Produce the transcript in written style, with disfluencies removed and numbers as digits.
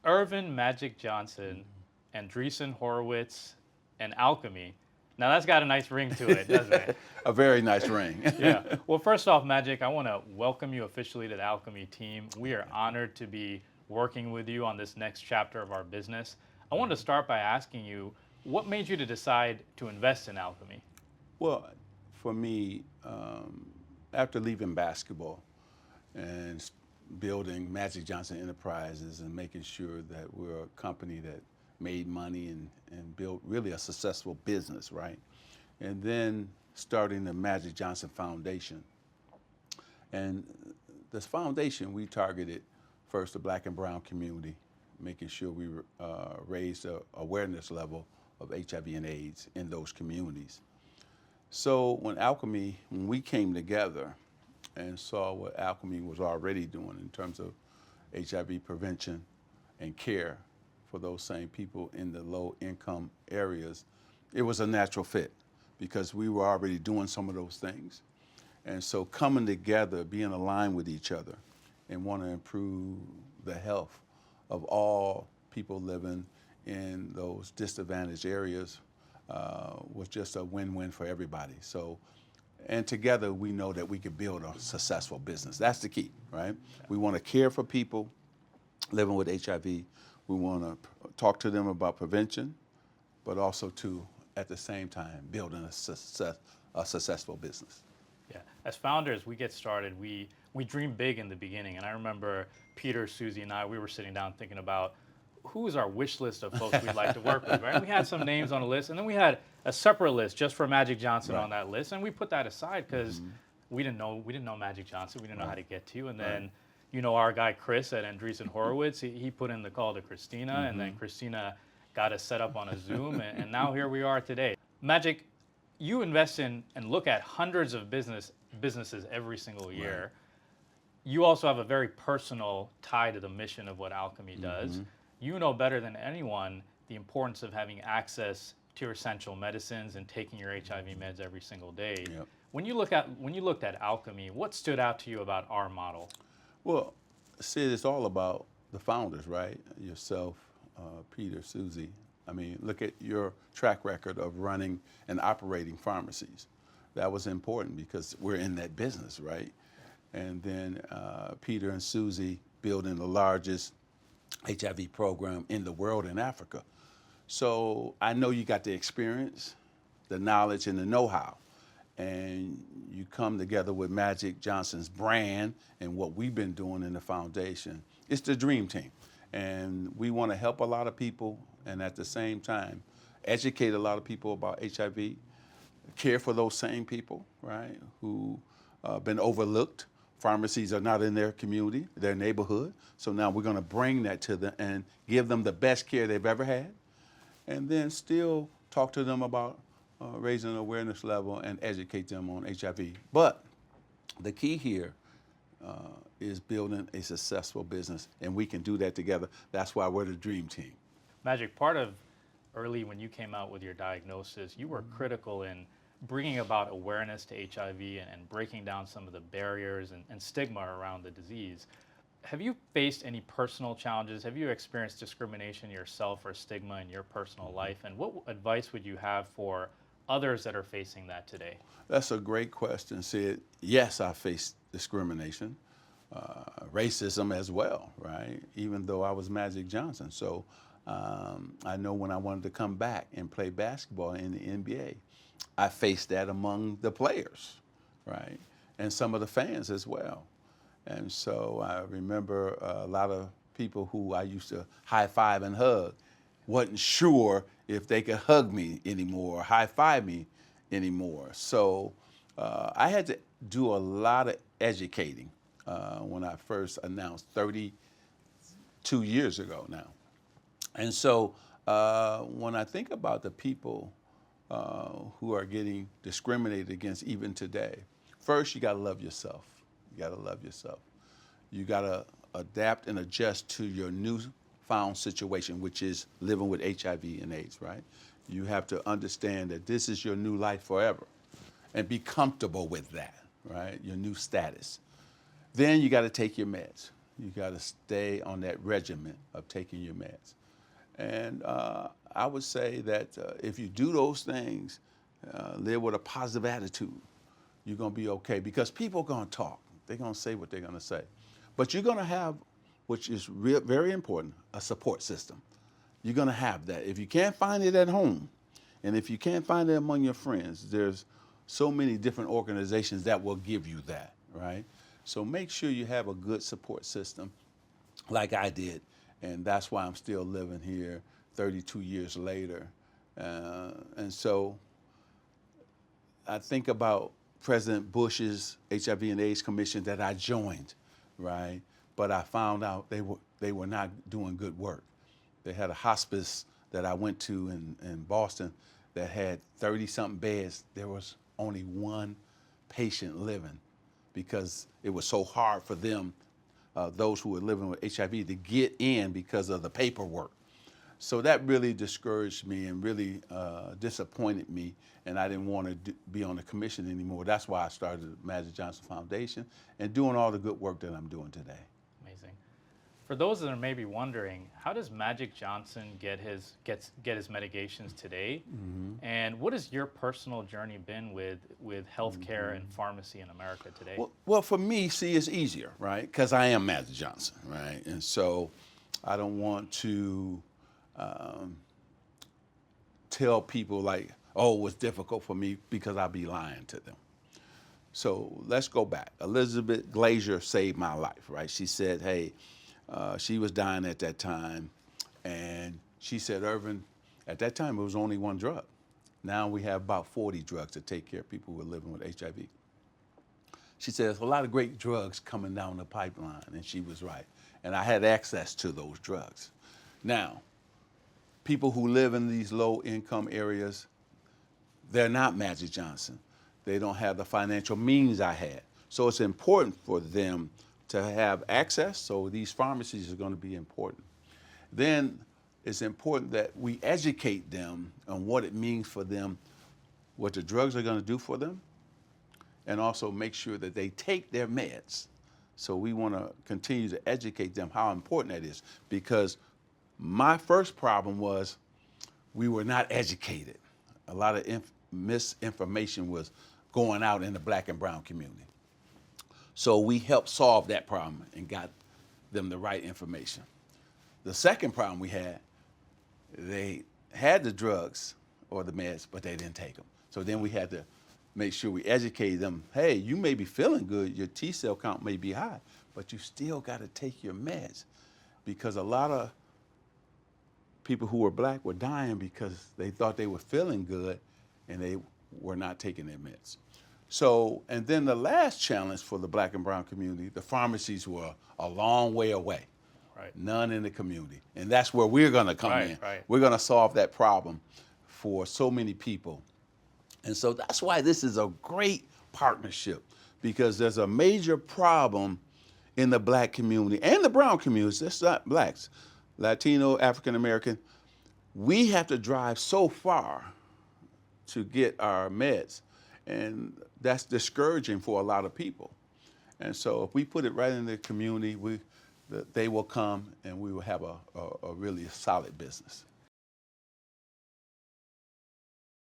Earvin, Magic Johnson, Andreessen Horowitz, and Alchemy. Now that's got a nice ring to it, doesn't it? A very nice ring. Yeah. Well, first off, Magic, I want to welcome you officially to the Alchemy team. We are honored to be working with you on this next chapter of our business. I wanted to start by asking you, what made you to decide to invest in Alchemy? Well, for me, after leaving basketball and building Magic Johnson Enterprises and making sure that we're a company that made money and built really a successful business, right? And then starting the Magic Johnson Foundation. And this foundation, we targeted first the black and brown community, making sure we raised the awareness level of HIV and AIDS in those communities. So when we came together and saw what Alchemy was already doing in terms of HIV prevention and care for those same people in the low income areas, it was a natural fit because we were already doing some of those things. And so coming together, being aligned with each other and want to improve the health of all people living in those disadvantaged areas was just a win-win for everybody. So, and together we know that we can build a successful business. That's the key, right? We want to care for people living with HIV. We want to talk to them about prevention, but also to, at the same time, building a successful business. Yeah, as founders, we get started. We dream big in the beginning, and I remember Peter, Susie, and I. We were sitting down thinking about who is our wish list of folks we'd like to work with. Right? We had some names on the list, and then we had a separate list just for Magic Johnson on that list, and we put that aside because we didn't know Magic Johnson. We didn't know how to get to you, and then our guy Chris at Andreessen Horowitz, he put in the call to Christina, and then Christina got us set up on a Zoom, and now here we are today. Magic, you invest in and look at hundreds of businesses every single year. Right. You also have a very personal tie to the mission of what Alchemy does. You know better than anyone the importance of having access to your essential medicines and taking your HIV meds every single day. Yep. When you looked at Alchemy, what stood out to you about our model? Well, Sid, it's all about the founders, right? Yourself, Peter, Susie. I mean, look at your track record of running and operating pharmacies. That was important because we're in that business, right? And then Peter and Susie building the largest HIV program in the world in Africa. So I know you got the experience, the knowledge, and the know-how. And you come together with Magic Johnson's brand and what we've been doing in the foundation. It's the dream team. And we want to help a lot of people and at the same time educate a lot of people about HIV, care for those same people, right, who been overlooked. Pharmacies are not in their community, their neighborhood. So now we're going to bring that to them and give them the best care they've ever had, and then still talk to them about raising an awareness level and educate them on HIV. But the key here is building a successful business, and we can do that together. That's why we're the dream team. Magic, part of early when you came out with your diagnosis, you were critical in bringing about awareness to HIV and breaking down some of the barriers and stigma around the disease. Have you faced any personal challenges? Have you experienced discrimination yourself or stigma in your personal life? And what advice would you have for others that are facing that today? That's a great question, Sid. Yes, I faced discrimination, racism as well, right? Even though I was Magic Johnson. So I know when I wanted to come back and play basketball in the NBA, I faced that among the players, right? And some of the fans as well. And so I remember a lot of people who I used to high five and hug wasn't sure if they could hug me anymore or high five me anymore. So I had to do a lot of educating when I first announced 32 years ago now. And so when I think about the people who are getting discriminated against even today, first you gotta love yourself. You gotta love yourself. You gotta adapt and adjust to your newfound situation, which is living with HIV and AIDS, right? You have to understand that this is your new life forever and be comfortable with that, right? Your new status. Then you gotta take your meds. You got to stay on that regimen of taking your meds. And I would say that if you do those things, live with a positive attitude, you're going to be okay, because people are going to talk. They're going to say what they're going to say. But you're going to have, which is very important, a support system. You're going to have that. If you can't find it at home, and if you can't find it among your friends, there's so many different organizations that will give you that, right? So make sure you have a good support system like I did. And that's why I'm still living here 32 years later. And so I think about President Bush's HIV and AIDS Commission that I joined, right? But I found out they were not doing good work. They had a hospice that I went to in Boston that had 30-something beds. There was only one patient living because it was so hard for them, those who were living with HIV, to get in because of the paperwork. So that really discouraged me and really disappointed me, and I didn't want to be on the commission anymore. That's why I started the Magic Johnson Foundation and doing all the good work that I'm doing today. Amazing. For those that are maybe wondering, how does Magic Johnson get his medications today? Mm-hmm. And what has your personal journey been with healthcare mm-hmm. and pharmacy in America today? Well, for me, see, it's easier, right? Because I am Magic Johnson, right? And so I don't want to tell people like, oh, it was difficult for me, because I'll be lying to them. So let's go back. Elizabeth Glazier saved my life, right? She said, hey, she was dying at that time, and she said, Earvin, at that time it was only one drug. Now we have about 40 drugs to take care of people who are living with HIV. She said, there's a lot of great drugs coming down the pipeline, and she was right. And I had access to those drugs. Now, people who live in these low-income areas, they're not Magic Johnson. They don't have the financial means I had. So it's important for them to have access, so these pharmacies are going to be important. Then it's important that we educate them on what it means for them, what the drugs are going to do for them, and also make sure that they take their meds. So we want to continue to educate them how important that is, because my first problem was we were not educated. A lot of misinformation was going out in the Black and brown community. So we helped solve that problem and got them the right information. The second problem we had, they had the drugs or the meds, but they didn't take them. So then we had to make sure we educated them. Hey, you may be feeling good, your T cell count may be high, but you still got to take your meds, because a lot of people who were Black were dying because they thought they were feeling good and they were not taking their meds. So, and then the last challenge for the Black and brown community, the pharmacies were a long way away. Right. None in the community. And that's where we're going to come in. Right. We're going to solve that problem for so many people. And so that's why this is a great partnership, because there's a major problem in the Black community and the brown communities. That's not Blacks, Latino, African American. We have to drive so far to get our meds, and that's discouraging for a lot of people. And so if we put it right in the community, they will come and we will have a really solid business.